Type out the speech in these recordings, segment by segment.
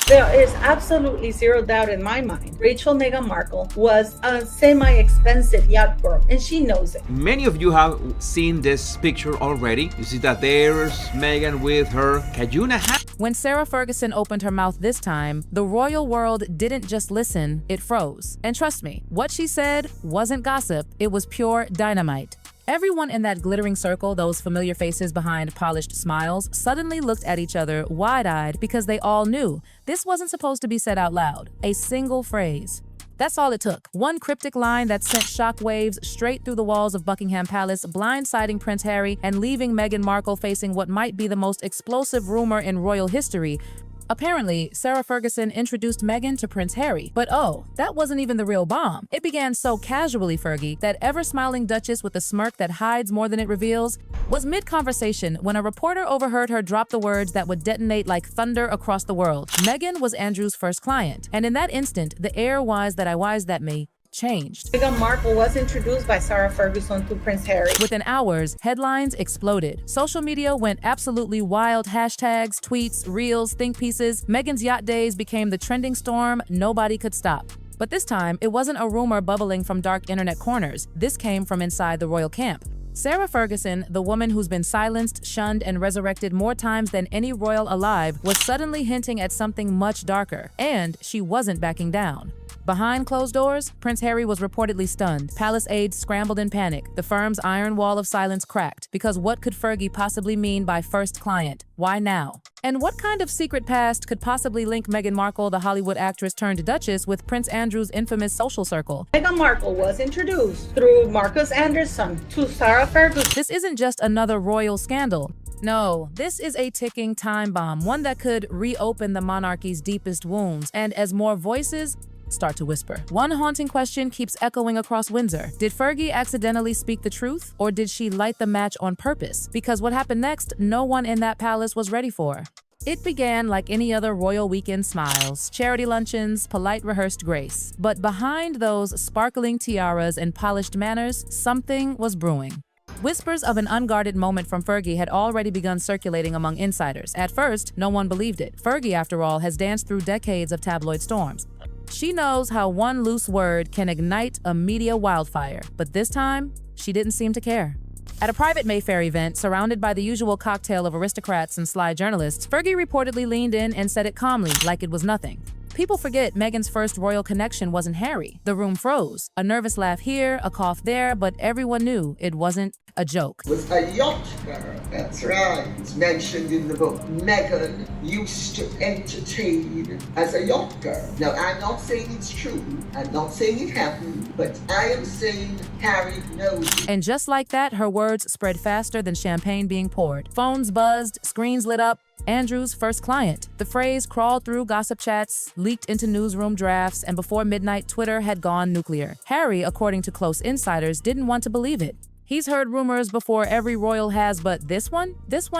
There is absolutely zero doubt in my mind. Rachel Meghan Markle was a semi-expensive yacht girl, and she knows it. Many of you have seen this picture already. You see that there's Meghan with her Cajuna hat. When Sarah Ferguson opened her mouth this time, the royal world didn't just listen, it froze. And trust me, what she said wasn't gossip, it was pure dynamite. Everyone in that glittering circle, those familiar faces behind polished smiles, suddenly looked at each other wide-eyed because they all knew this wasn't supposed to be said out loud. A single phrase. That's all it took. One cryptic line that sent shockwaves straight through the walls of Buckingham Palace, blindsiding Prince Harry and leaving Meghan Markle facing what might be the most explosive rumor in royal history. Apparently, Sarah Ferguson introduced Meghan to Prince Harry, but oh, that wasn't even the real bomb. It began so casually, Fergie, that ever-smiling Duchess with a smirk that hides more than it reveals was mid-conversation when a reporter overheard her drop the words that would detonate like thunder across the world. Meghan was Andrew's first client, and in that instant, the air wise that me changed. Meghan Markle was introduced by Sarah Ferguson to Prince Harry. Within hours, headlines exploded. Social media went absolutely wild. Hashtags, tweets, reels, think pieces. Meghan's yacht days became the trending storm nobody could stop. But this time, it wasn't a rumor bubbling from dark internet corners. This came from inside the royal camp. Sarah Ferguson, the woman who's been silenced, shunned, and resurrected more times than any royal alive, was suddenly hinting at something much darker. And she wasn't backing down. Behind closed doors, Prince Harry was reportedly stunned. Palace aides scrambled in panic. The firm's iron wall of silence cracked. Because what could Fergie possibly mean by first client? Why now? And what kind of secret past could possibly link Meghan Markle, the Hollywood actress turned Duchess, with Prince Andrew's infamous social circle? Meghan Markle was introduced through Marcus Anderson to Sarah Ferguson. This isn't just another royal scandal. No, this is a ticking time bomb, one that could reopen the monarchy's deepest wounds. And as more voices start to whisper, one haunting question keeps echoing across Windsor. Did Fergie accidentally speak the truth, or did she light the match on purpose? Because what happened next, no one in that palace was ready for. It began like any other royal weekend: smiles, charity luncheons, polite rehearsed grace. But behind those sparkling tiaras and polished manners, something was brewing. Whispers of an unguarded moment from Fergie had already begun circulating among insiders. At first, no one believed it. Fergie, after all, has danced through decades of tabloid storms. She knows how one loose word can ignite a media wildfire, but this time, she didn't seem to care. At a private Mayfair event, surrounded by the usual cocktail of aristocrats and sly journalists, Fergie reportedly leaned in and said it calmly, like it was nothing. People forget Meghan's first royal connection wasn't Harry. The room froze. A nervous laugh here, a cough there, but everyone knew it wasn't a joke. Was a yacht girl, that's right. It's mentioned in the book. Meghan used to entertain as a yacht girl. Now, I'm not saying it's true. I'm not saying it happened, but I am saying Harry knows it. And just like that, her words spread faster than champagne being poured. Phones buzzed, screens lit up. Andrew's first client. The phrase crawled through gossip chats, leaked into newsroom drafts, and before midnight, Twitter had gone nuclear. Harry, according to close insiders, didn't want to believe it. He's heard rumors before every royal has, but this one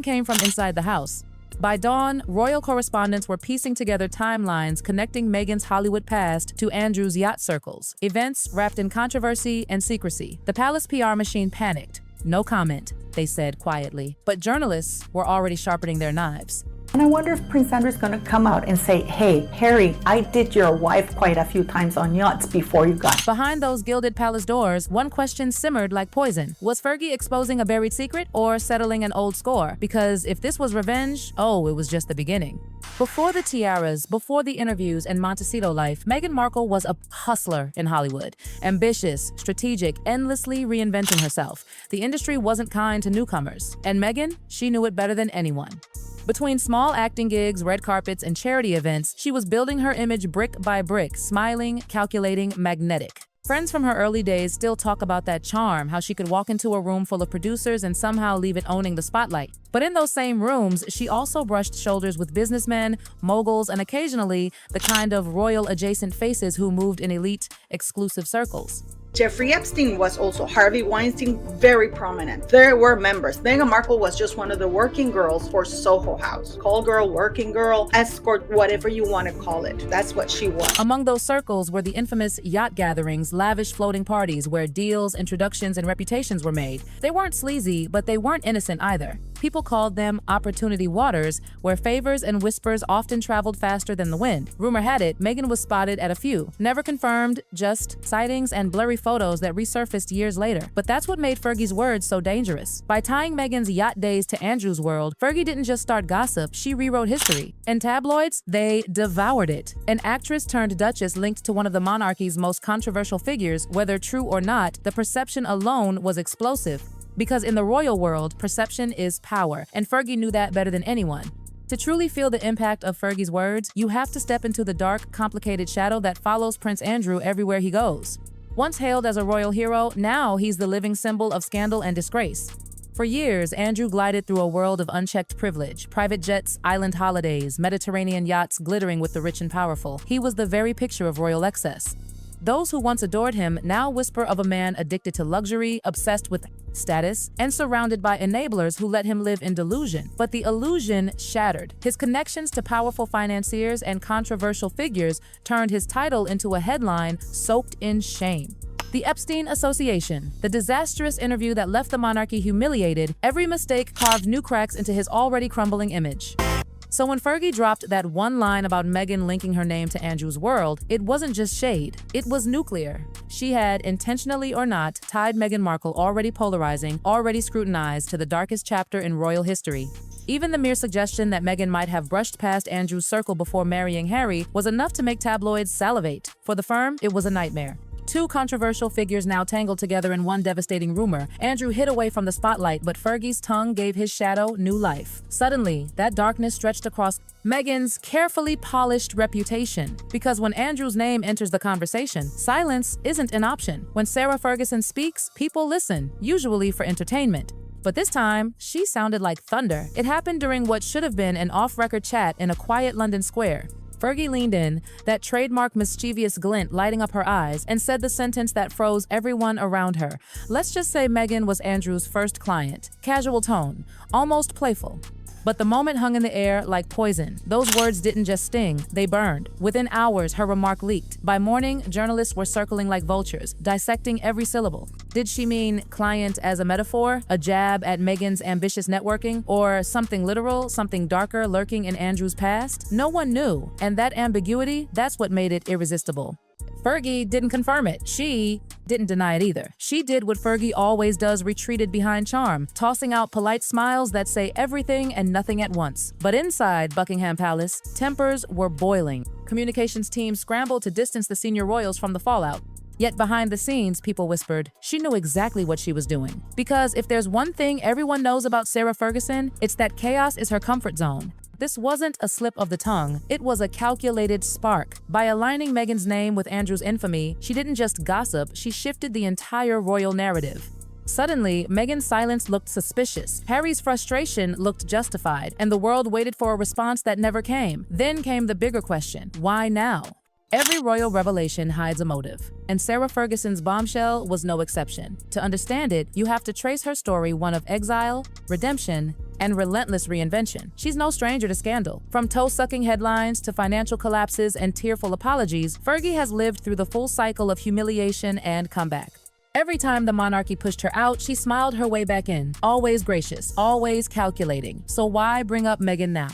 came from inside the house. By dawn, royal correspondents were piecing together timelines connecting Meghan's Hollywood past to Andrew's yacht circles. Events wrapped in controversy and secrecy. The palace PR machine panicked. No comment, they said quietly. But journalists were already sharpening their knives. And I wonder if Prince Andrew's going to come out and say, hey, Harry, I did your wife quite a few times on yachts before you got. Behind those gilded palace doors, one question simmered like poison. Was Fergie exposing a buried secret or settling an old score? Because if this was revenge, oh, it was just the beginning. Before the tiaras, before the interviews and Montecito life, Meghan Markle was a hustler in Hollywood. Ambitious, strategic, endlessly reinventing herself. The industry wasn't kind to newcomers. And Meghan, she knew it better than anyone. Between small acting gigs, red carpets, and charity events, she was building her image brick by brick, smiling, calculating, magnetic. Friends from her early days still talk about that charm, how she could walk into a room full of producers and somehow leave it owning the spotlight. But in those same rooms, she also brushed shoulders with businessmen, moguls, and occasionally the kind of royal-adjacent faces who moved in elite, exclusive circles. Jeffrey Epstein was also Harvey Weinstein, very prominent. There were members. Meghan Markle was just one of the working girls for Soho House. Call girl, working girl, escort, whatever you want to call it. That's what she was. Among those circles were the infamous yacht gatherings, lavish floating parties where deals, introductions, and reputations were made. They weren't sleazy, but they weren't innocent either. People called them opportunity waters, where favors and whispers often traveled faster than the wind. Rumor had it, Meghan was spotted at a few. Never confirmed, just sightings and blurry photos that resurfaced years later. But that's what made Fergie's words so dangerous. By tying Meghan's yacht days to Andrew's world, Fergie didn't just start gossip, she rewrote history. And tabloids, they devoured it. An actress turned duchess linked to one of the monarchy's most controversial figures, whether true or not, the perception alone was explosive. Because in the royal world, perception is power, and Fergie knew that better than anyone. To truly feel the impact of Fergie's words, you have to step into the dark, complicated shadow that follows Prince Andrew everywhere he goes. Once hailed as a royal hero, now he's the living symbol of scandal and disgrace. For years, Andrew glided through a world of unchecked privilege, private jets, island holidays, Mediterranean yachts glittering with the rich and powerful. He was the very picture of royal excess. Those who once adored him now whisper of a man addicted to luxury, obsessed with status, and surrounded by enablers who let him live in delusion. But the illusion shattered. His connections to powerful financiers and controversial figures turned his title into a headline soaked in shame. The Epstein Association, the disastrous interview that left the monarchy humiliated, every mistake carved new cracks into his already crumbling image. So when Fergie dropped that one line about Meghan linking her name to Andrew's world, it wasn't just shade, it was nuclear. She had, intentionally or not, tied Meghan Markle, already polarizing, already scrutinized, to the darkest chapter in royal history. Even the mere suggestion that Meghan might have brushed past Andrew's circle before marrying Harry was enough to make tabloids salivate. For the firm, it was a nightmare. Two controversial figures now tangled together in one devastating rumor. Andrew hid away from the spotlight, but Fergie's tongue gave his shadow new life. Suddenly, that darkness stretched across Meghan's carefully polished reputation. Because when Andrew's name enters the conversation, silence isn't an option. When Sarah Ferguson speaks, people listen, usually for entertainment. But this time, she sounded like thunder. It happened during what should have been an off-record chat in a quiet London square. Fergie leaned in, that trademark mischievous glint lighting up her eyes, and said the sentence that froze everyone around her. Let's just say Meghan was Andrew's first client. Casual tone, almost playful. But the moment hung in the air like poison. Those words didn't just sting, they burned. Within hours, her remark leaked. By morning, journalists were circling like vultures, dissecting every syllable. Did she mean client as a metaphor, a jab at Meghan's ambitious networking, or something literal, something darker lurking in Andrew's past? No one knew, and that ambiguity, that's what made it irresistible. Fergie didn't confirm it. She didn't deny it either. She did what Fergie always does, retreated behind charm, tossing out polite smiles that say everything and nothing at once. But inside Buckingham Palace, tempers were boiling. Communications teams scrambled to distance the senior royals from the fallout. Yet behind the scenes, people whispered, she knew exactly what she was doing. Because if there's one thing everyone knows about Sarah Ferguson, it's that chaos is her comfort zone. This wasn't a slip of the tongue, it was a calculated spark. By aligning Meghan's name with Andrew's infamy, she didn't just gossip, she shifted the entire royal narrative. Suddenly, Meghan's silence looked suspicious. Harry's frustration looked justified, and the world waited for a response that never came. Then came the bigger question, why now? Every royal revelation hides a motive, and Sarah Ferguson's bombshell was no exception. To understand it, you have to trace her story, one of exile, redemption, and relentless reinvention. She's no stranger to scandal. From toe-sucking headlines to financial collapses and tearful apologies, Fergie has lived through the full cycle of humiliation and comeback. Every time the monarchy pushed her out, she smiled her way back in. Always gracious, always calculating. So why bring up Meghan now?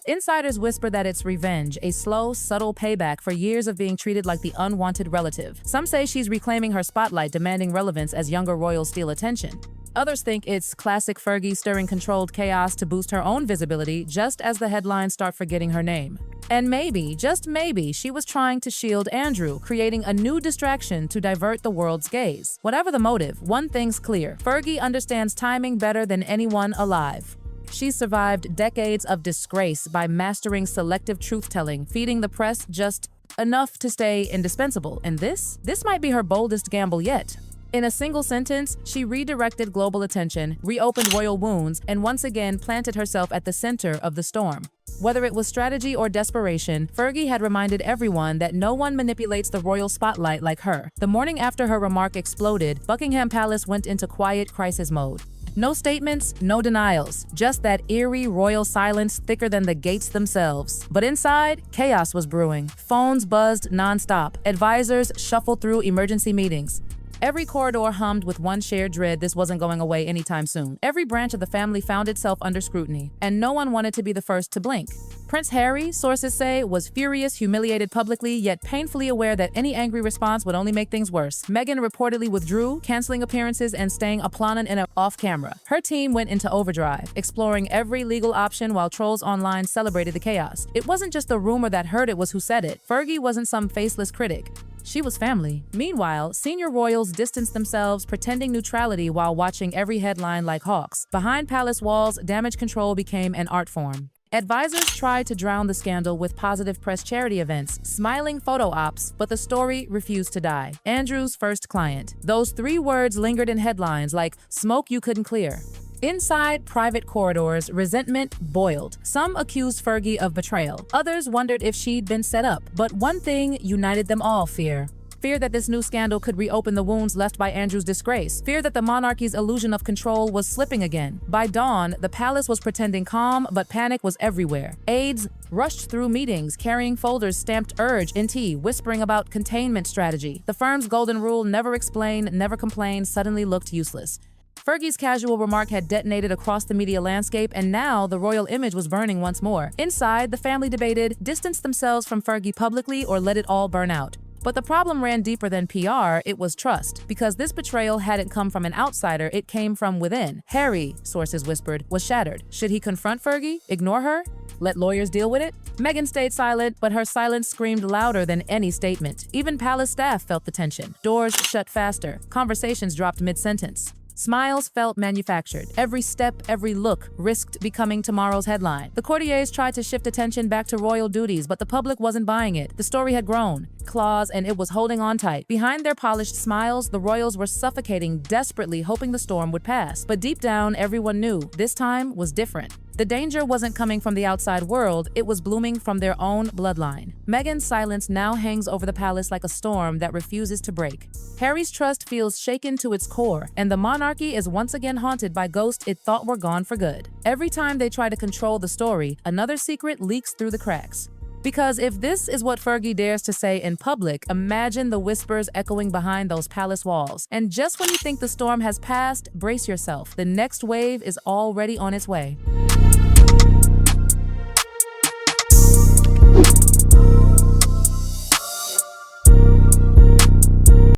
Insiders whisper that it's revenge, a slow, subtle payback for years of being treated like the unwanted relative. Some say she's reclaiming her spotlight, demanding relevance as younger royals steal attention. Others think it's classic Fergie stirring controlled chaos to boost her own visibility just as the headlines start forgetting her name. And maybe, just maybe, she was trying to shield Andrew, creating a new distraction to divert the world's gaze. Whatever the motive, one thing's clear. Fergie understands timing better than anyone alive. She's survived decades of disgrace by mastering selective truth-telling, feeding the press just enough to stay indispensable. And this might be her boldest gamble yet. In a single sentence, she redirected global attention, reopened royal wounds, and once again planted herself at the center of the storm. Whether it was strategy or desperation, Fergie had reminded everyone that no one manipulates the royal spotlight like her. The morning after her remark exploded, Buckingham Palace went into quiet crisis mode. No statements, no denials, just that eerie royal silence thicker than the gates themselves. But inside, chaos was brewing. Phones buzzed nonstop. Advisors shuffled through emergency meetings. Every corridor hummed with one shared dread this wasn't going away anytime soon. Every branch of the family found itself under scrutiny, and no one wanted to be the first to blink. Prince Harry, sources say, was furious, humiliated publicly, yet painfully aware that any angry response would only make things worse. Meghan reportedly withdrew, canceling appearances and staying aplanan and off-camera. Her team went into overdrive, exploring every legal option while trolls online celebrated the chaos. It wasn't just the rumor that heard it was who said it. Fergie wasn't some faceless critic. She was family. Meanwhile, senior royals distanced themselves, pretending neutrality while watching every headline like hawks. Behind palace walls, damage control became an art form. Advisors tried to drown the scandal with positive press charity events, smiling photo ops, but the story refused to die. Andrew's first client. Those 3 words lingered in headlines like smoke you couldn't clear. Inside private corridors, resentment boiled. Some accused Fergie of betrayal. Others wondered if she'd been set up. But one thing united them all: fear. Fear that this new scandal could reopen the wounds left by Andrew's disgrace. Fear that the monarchy's illusion of control was slipping again. By dawn, the palace was pretending calm, but panic was everywhere. Aides rushed through meetings, carrying folders stamped urge in tea, whispering about containment strategy. The firm's golden rule, never explain, never complain, suddenly looked useless. Fergie's casual remark had detonated across the media landscape, and now the royal image was burning once more. Inside, the family debated, distance themselves from Fergie publicly or let it all burn out. But the problem ran deeper than PR, it was trust. Because this betrayal hadn't come from an outsider, it came from within. Harry, sources whispered, was shattered. Should he confront Fergie? Ignore her? Let lawyers deal with it? Meghan stayed silent, but her silence screamed louder than any statement. Even palace staff felt the tension. Doors shut faster. Conversations dropped mid-sentence. Smiles felt manufactured. Every step, every look risked becoming tomorrow's headline. The courtiers tried to shift attention back to royal duties, but the public wasn't buying it. The story had grown, claws, and it was holding on tight. Behind their polished smiles, the royals were suffocating, desperately hoping the storm would pass. But deep down, everyone knew this time was different. The danger wasn't coming from the outside world, it was blooming from their own bloodline. Meghan's silence now hangs over the palace like a storm that refuses to break. Harry's trust feels shaken to its core, and the monarchy is once again haunted by ghosts it thought were gone for good. Every time they try to control the story, another secret leaks through the cracks. Because if this is what Fergie dares to say in public, imagine the whispers echoing behind those palace walls. And just when you think the storm has passed, brace yourself. The next wave is already on its way.